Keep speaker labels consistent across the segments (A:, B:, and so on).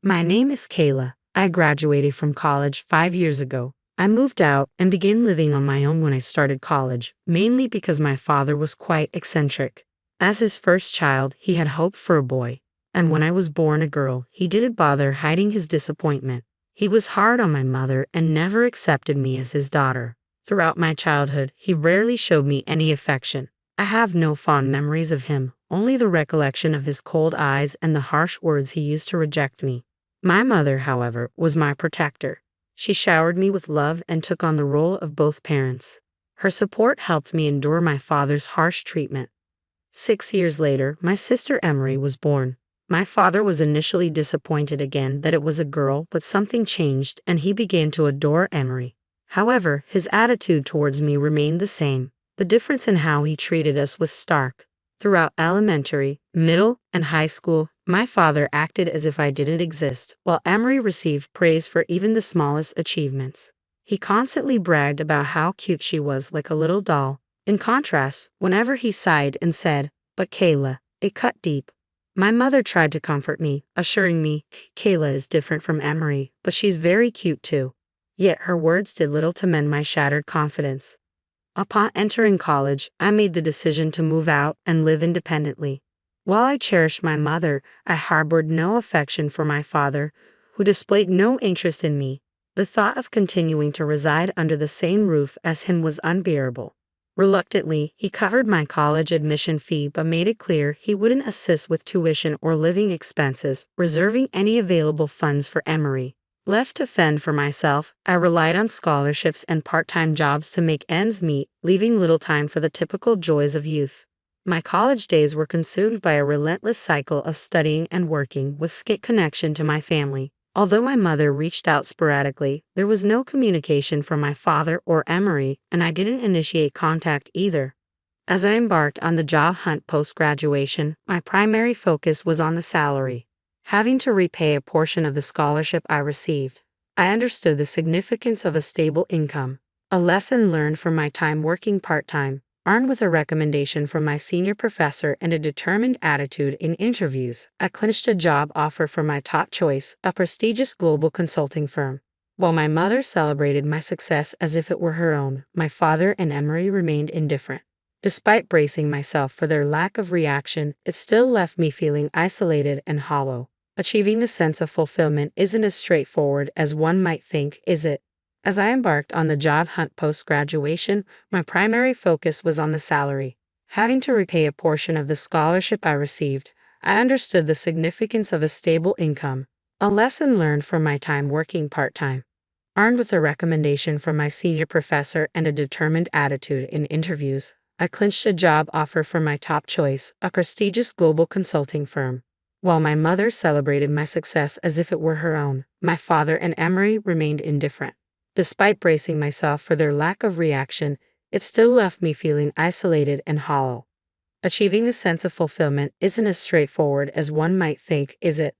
A: My name is Kayla. I graduated from college 5 years ago. I moved out and began living on my own when I started college, mainly because my father was quite eccentric. As his first child, he had hoped for a boy, and when I was born a girl, he didn't bother hiding his disappointment. He was hard on my mother and never accepted me as his daughter. Throughout my childhood, he rarely showed me any affection. I have no fond memories of him, only the recollection of his cold eyes and the harsh words he used to reject me. My mother, however, was my protector. She showered me with love and took on the role of both parents. Her support helped me endure my father's harsh treatment. 6 years later, my sister Emery was born. My father was initially disappointed again that it was a girl, but something changed and he began to adore Emery. However, his attitude towards me remained the same. The difference in how he treated us was stark. Throughout elementary, middle, and high school, my father acted as if I didn't exist, while Emery received praise for even the smallest achievements. He constantly bragged about how cute she was, like a little doll. In contrast, whenever he sighed and said, "But Kayla," it cut deep. My mother tried to comfort me, assuring me, "Kayla is different from Emery, but she's very cute too." Yet her words did little to mend my shattered confidence. Upon entering college, I made the decision to move out and live independently. While I cherished my mother, I harbored no affection for my father, who displayed no interest in me. The thought of continuing to reside under the same roof as him was unbearable. Reluctantly, he covered my college admission fee but made it clear he wouldn't assist with tuition or living expenses, reserving any available funds for Emery. Left to fend for myself, I relied on scholarships and part-time jobs to make ends meet, leaving little time for the typical joys of youth. My college days were consumed by a relentless cycle of studying and working with scant connection to my family. Although my mother reached out sporadically, there was no communication from my father or Emery, and I didn't initiate contact either. As I embarked on the job hunt post-graduation, my primary focus was on the salary. Having to repay a portion of the scholarship I received, I understood the significance of a stable income, a lesson learned from my time working part-time. Armed with a recommendation from my senior professor and a determined attitude in interviews, I clinched a job offer from my top choice, a prestigious global consulting firm. While my mother celebrated my success as if it were her own, my father and Emery remained indifferent. Despite bracing myself for their lack of reaction, it still left me feeling isolated and hollow. Achieving the sense of fulfillment isn't as straightforward as one might think, is it? As I embarked on the job hunt post-graduation, my primary focus was on the salary. Having to repay a portion of the scholarship I received, I understood the significance of a stable income, a lesson learned from my time working part-time. Armed with a recommendation from my senior professor and a determined attitude in interviews, I clinched a job offer from my top choice, a prestigious global consulting firm. While my mother celebrated my success as if it were her own, my father and Emery remained indifferent. Despite bracing myself for their lack of reaction, it still left me feeling isolated and hollow. Achieving the sense of fulfillment isn't as straightforward as one might think, is it?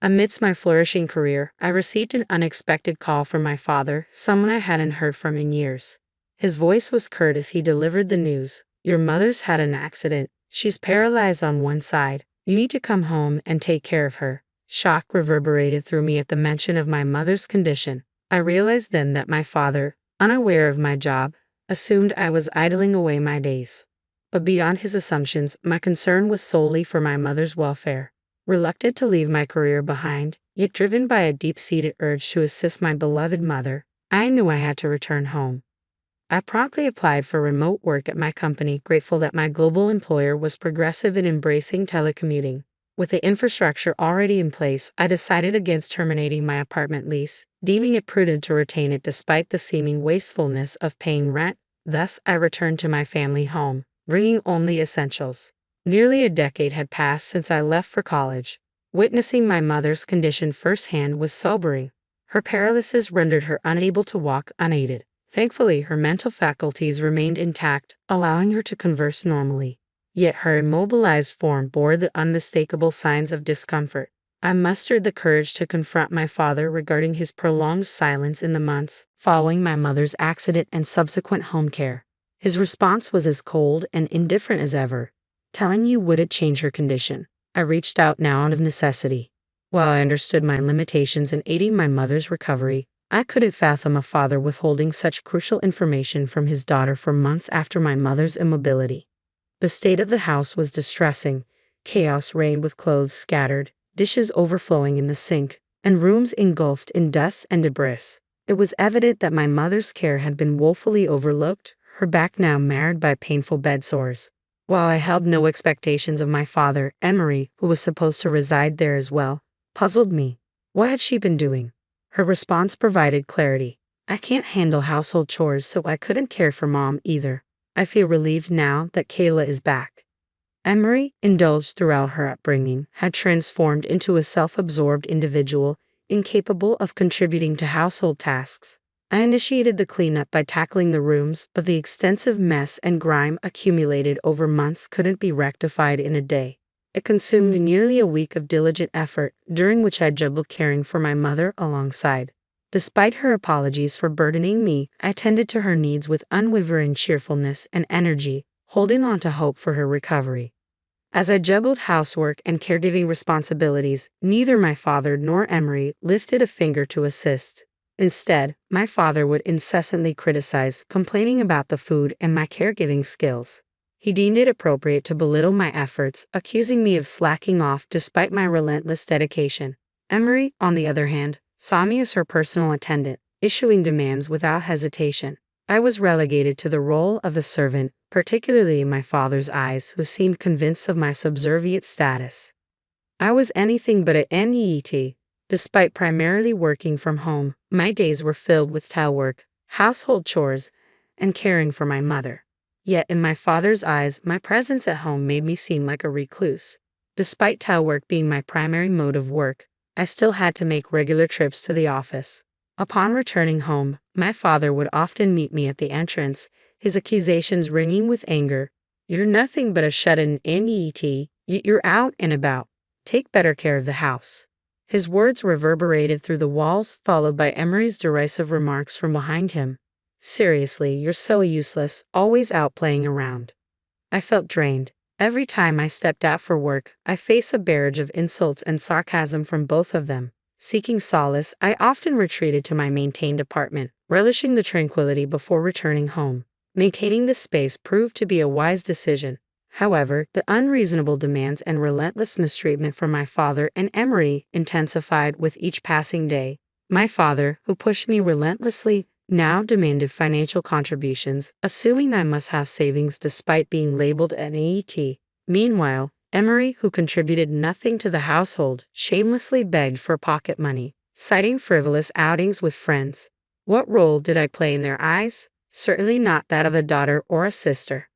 A: Amidst my flourishing career, I received an unexpected call from my father, someone I hadn't heard from in years. His voice was curt as he delivered the news. "Your mother's had an accident. She's paralyzed on one side. You need to come home and take care of her." Shock reverberated through me at the mention of my mother's condition. I realized then that my father, unaware of my job, assumed I was idling away my days. But beyond his assumptions, my concern was solely for my mother's welfare. Reluctant to leave my career behind, yet driven by a deep-seated urge to assist my beloved mother, I knew I had to return home. I promptly applied for remote work at my company, grateful that my global employer was progressive in embracing telecommuting. With the infrastructure already in place, I decided against terminating my apartment lease, deeming it prudent to retain it despite the seeming wastefulness of paying rent. Thus, I returned to my family home, bringing only essentials. Nearly a decade had passed since I left for college. Witnessing my mother's condition firsthand was sobering. Her paralysis rendered her unable to walk unaided. Thankfully, her mental faculties remained intact, allowing her to converse normally. Yet her immobilized form bore the unmistakable signs of discomfort. I mustered the courage to confront my father regarding his prolonged silence in the months following my mother's accident and subsequent home care. His response was as cold and indifferent as ever, telling you wouldn't change her condition. I reached out now out of necessity. While I understood my limitations in aiding my mother's recovery, I couldn't fathom a father withholding such crucial information from his daughter for months after my mother's immobility. The state of the house was distressing. Chaos reigned with clothes scattered, dishes overflowing in the sink, and rooms engulfed in dust and debris. It was evident that my mother's care had been woefully overlooked, her back now marred by painful bed sores. While I held no expectations of my father, Emery, who was supposed to reside there as well, puzzled me. What had she been doing? Her response provided clarity. I can't handle household chores, so I couldn't care for Mom either. I feel relieved now that Kayla is back. Emery, indulged throughout her upbringing, had transformed into a self-absorbed individual, incapable of contributing to household tasks. I initiated the cleanup by tackling the rooms, but the extensive mess and grime accumulated over months couldn't be rectified in a day. It consumed nearly a week of diligent effort, during which I juggled caring for my mother alongside. Despite her apologies for burdening me, I tended to her needs with unwavering cheerfulness and energy, holding on to hope for her recovery. As I juggled housework and caregiving responsibilities, neither my father nor Emery lifted a finger to assist. Instead, my father would incessantly criticize, complaining about the food and my caregiving skills. He deemed it appropriate to belittle my efforts, accusing me of slacking off despite my relentless dedication. Emery, on the other hand, saw me as her personal attendant, issuing demands without hesitation. I was relegated to the role of a servant, particularly in my father's eyes, who seemed convinced of my subservient status. I was anything but a NEET. Despite primarily working from home, my days were filled with towel work, household chores, and caring for my mother. Yet in my father's eyes, my presence at home made me seem like a recluse. Despite towel work being my primary mode of work, I still had to make regular trips to the office. Upon returning home, my father would often meet me at the entrance, his accusations ringing with anger. You're nothing but a shut-in NET, yet you're out and about. Take better care of the house. His words reverberated through the walls, followed by Emery's derisive remarks from behind him. Seriously, you're so useless, always out playing around. I felt drained. Every time I stepped out for work, I faced a barrage of insults and sarcasm from both of them. Seeking solace, I often retreated to my maintained apartment, relishing the tranquility before returning home. Maintaining this space proved to be a wise decision. However, the unreasonable demands and relentless mistreatment from my father and Emery intensified with each passing day. My father, who pushed me relentlessly, now demanded financial contributions, assuming I must have savings despite being labeled an AET. Meanwhile, Emery, who contributed nothing to the household, shamelessly begged for pocket money, citing frivolous outings with friends. What role did I play in their eyes? Certainly not that of a daughter or a sister.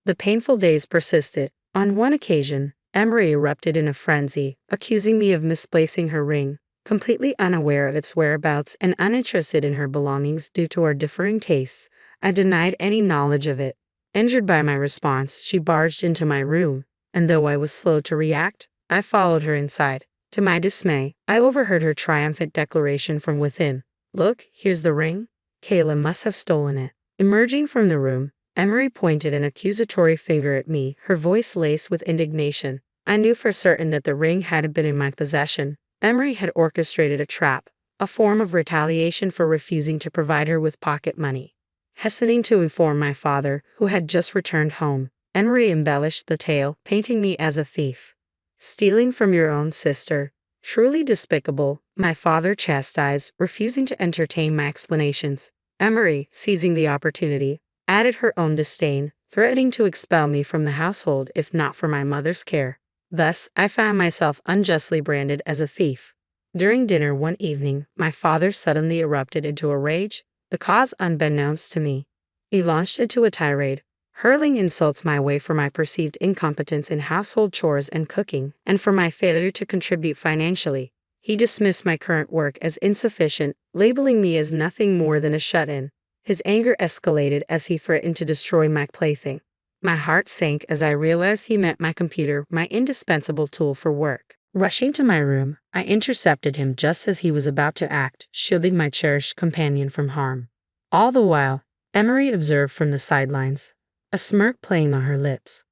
A: The painful days persisted. On one occasion, Emery erupted in a frenzy, accusing me of misplacing her ring. Completely unaware of its whereabouts and uninterested in her belongings due to our differing tastes, I denied any knowledge of it. Injured by my response, she barged into my room, and though I was slow to react, I followed her inside. To my dismay, I overheard her triumphant declaration from within. Look, here's the ring. Kayla must have stolen it. Emerging from the room, Emery pointed an accusatory finger at me, her voice laced with indignation. I knew for certain that the ring hadn't been in my possession. Emery had orchestrated a trap, a form of retaliation for refusing to provide her with pocket money. Hastening to inform my father, who had just returned home, Emery embellished the tale, painting me as a thief. Stealing from your own sister. Truly despicable, my father chastised, refusing to entertain my explanations. Emery, seizing the opportunity, added her own disdain, threatening to expel me from the household if not for my mother's care. Thus, I found myself unjustly branded as a thief. During dinner one evening, my father suddenly erupted into a rage, the cause unbeknownst to me. He launched into a tirade, hurling insults my way for my perceived incompetence in household chores and cooking, and for my failure to contribute financially. He dismissed my current work as insufficient, labeling me as nothing more than a shut-in. His anger escalated as he threatened to destroy my plaything. My heart sank as I realized he meant my computer, my indispensable tool for work. Rushing to my room, I intercepted him just as he was about to act, shielding my cherished companion from harm. All the while, Emery observed from the sidelines, a smirk playing on her lips.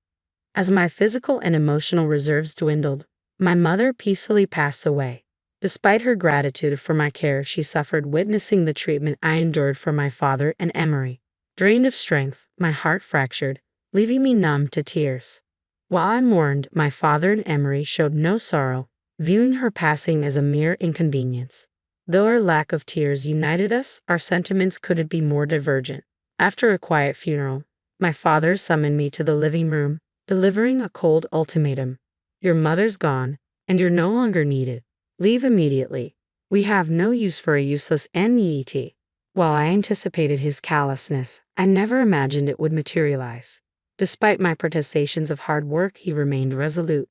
A: As my physical and emotional reserves dwindled, my mother peacefully passed away. Despite her gratitude for my care, she suffered witnessing the treatment I endured from my father and Emery. Drained of strength, my heart fractured, leaving me numb to tears. While I mourned, my father and Emery showed no sorrow, viewing her passing as a mere inconvenience. Though our lack of tears united us, our sentiments couldn't be more divergent. After a quiet funeral, my father summoned me to the living room, delivering a cold ultimatum. Your mother's gone, and you're no longer needed. Leave immediately. We have no use for a useless NEET. While I anticipated his callousness, I never imagined it would materialize. Despite my protestations of hard work, he remained resolute.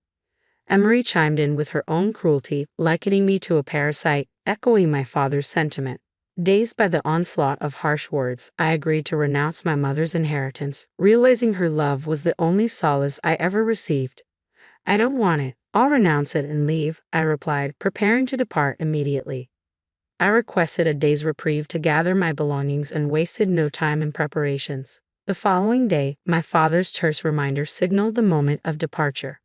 A: Emery chimed in with her own cruelty, likening me to a parasite, echoing my father's sentiment. Dazed by the onslaught of harsh words, I agreed to renounce my mother's inheritance, realizing her love was the only solace I ever received. I don't want it. I'll renounce it and leave, I replied, preparing to depart immediately. I requested a day's reprieve to gather my belongings and wasted no time in preparations. The following day, my father's terse reminder signaled the moment of departure.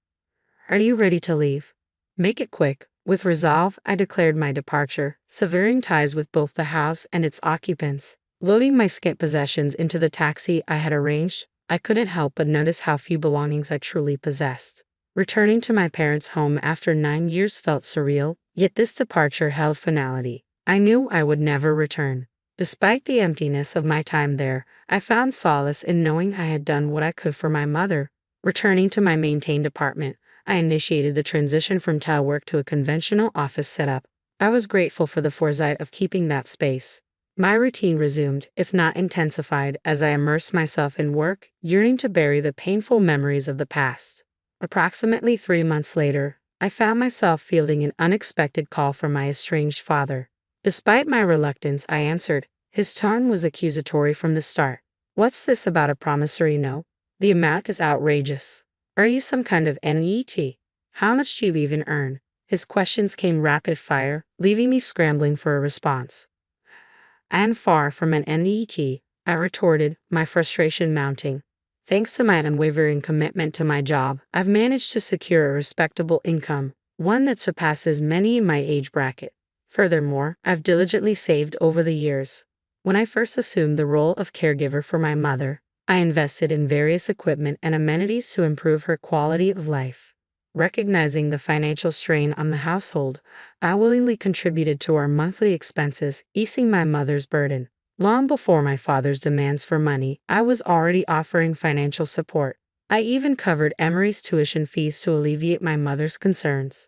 A: Are you ready to leave? Make it quick. With resolve, I declared my departure, severing ties with both the house and its occupants. Loading my scant possessions into the taxi I had arranged, I couldn't help but notice how few belongings I truly possessed. Returning to my parents' home after 9 years felt surreal, yet this departure held finality. I knew I would never return. Despite the emptiness of my time there, I found solace in knowing I had done what I could for my mother. Returning to my maintained apartment, I initiated the transition from telework to a conventional office setup. I was grateful for the foresight of keeping that space. My routine resumed, if not intensified, as I immersed myself in work, yearning to bury the painful memories of the past. Approximately 3 months later, I found myself fielding an unexpected call from my estranged father. Despite my reluctance, I answered. His tone was accusatory from the start. What's this about a promissory note? The amount is outrageous. Are you some kind of NET? How much do you even earn? His questions came rapid fire, leaving me scrambling for a response. I am far from an NET, I retorted, my frustration mounting. Thanks to my unwavering commitment to my job, I've managed to secure a respectable income, one that surpasses many in my age bracket. Furthermore, I've diligently saved over the years. When I first assumed the role of caregiver for my mother, I invested in various equipment and amenities to improve her quality of life. Recognizing the financial strain on the household, I willingly contributed to our monthly expenses, easing my mother's burden. Long before my father's demands for money, I was already offering financial support. I even covered Emery's tuition fees to alleviate my mother's concerns.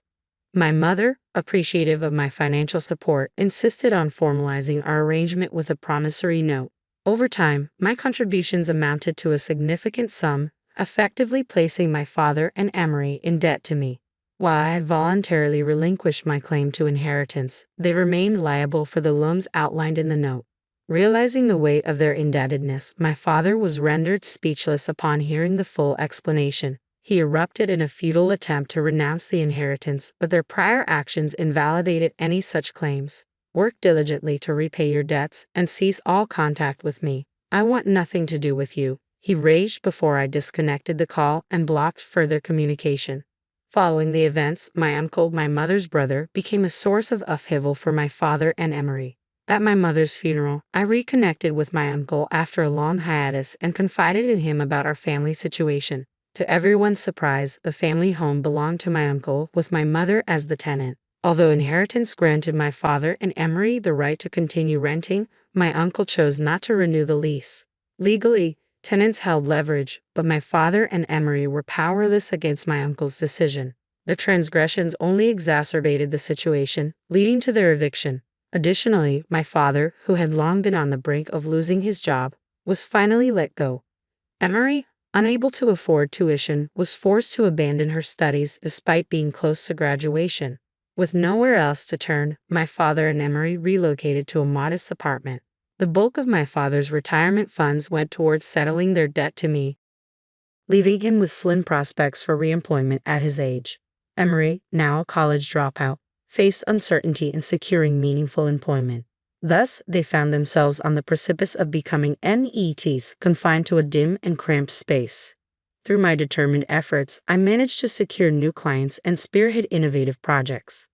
A: My mother, appreciative of my financial support, insisted on formalizing our arrangement with a promissory note. Over time, my contributions amounted to a significant sum, effectively placing my father and Emery in debt to me. While I had voluntarily relinquished my claim to inheritance, they remained liable for the loans outlined in the note. Realizing the weight of their indebtedness, my father was rendered speechless upon hearing the full explanation. He erupted in a futile attempt to renounce the inheritance, but their prior actions invalidated any such claims. Work diligently to repay your debts and cease all contact with me. I want nothing to do with you, he raged before I disconnected the call and blocked further communication. Following the events, my uncle, my mother's brother, became a source of upheaval for my father and Emery. At my mother's funeral, I reconnected with my uncle after a long hiatus and confided in him about our family situation. To everyone's surprise, the family home belonged to my uncle, with my mother as the tenant. Although inheritance granted my father and Emery the right to continue renting, my uncle chose not to renew the lease. Legally, tenants held leverage, but my father and Emery were powerless against my uncle's decision. The transgressions only exacerbated the situation, leading to their eviction. Additionally, my father, who had long been on the brink of losing his job, was finally let go. Emery, unable to afford tuition, was forced to abandon her studies despite being close to graduation. With nowhere else to turn, my father and Emery relocated to a modest apartment. The bulk of my father's retirement funds went towards settling their debt to me, leaving him with slim prospects for reemployment at his age. Emery, now a college dropout, faced uncertainty in securing meaningful employment. Thus, they found themselves on the precipice of becoming NETs, confined to a dim and cramped space. Through my determined efforts, I managed to secure new clients and spearhead innovative projects.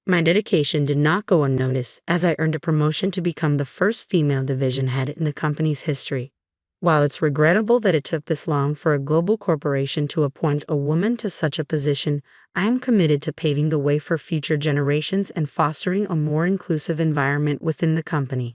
A: My dedication did not go unnoticed as I earned a promotion to become the first female division head in the company's history. While it's regrettable that it took this long for a global corporation to appoint a woman to such a position, I am committed to paving the way for future generations and fostering a more inclusive environment within the company.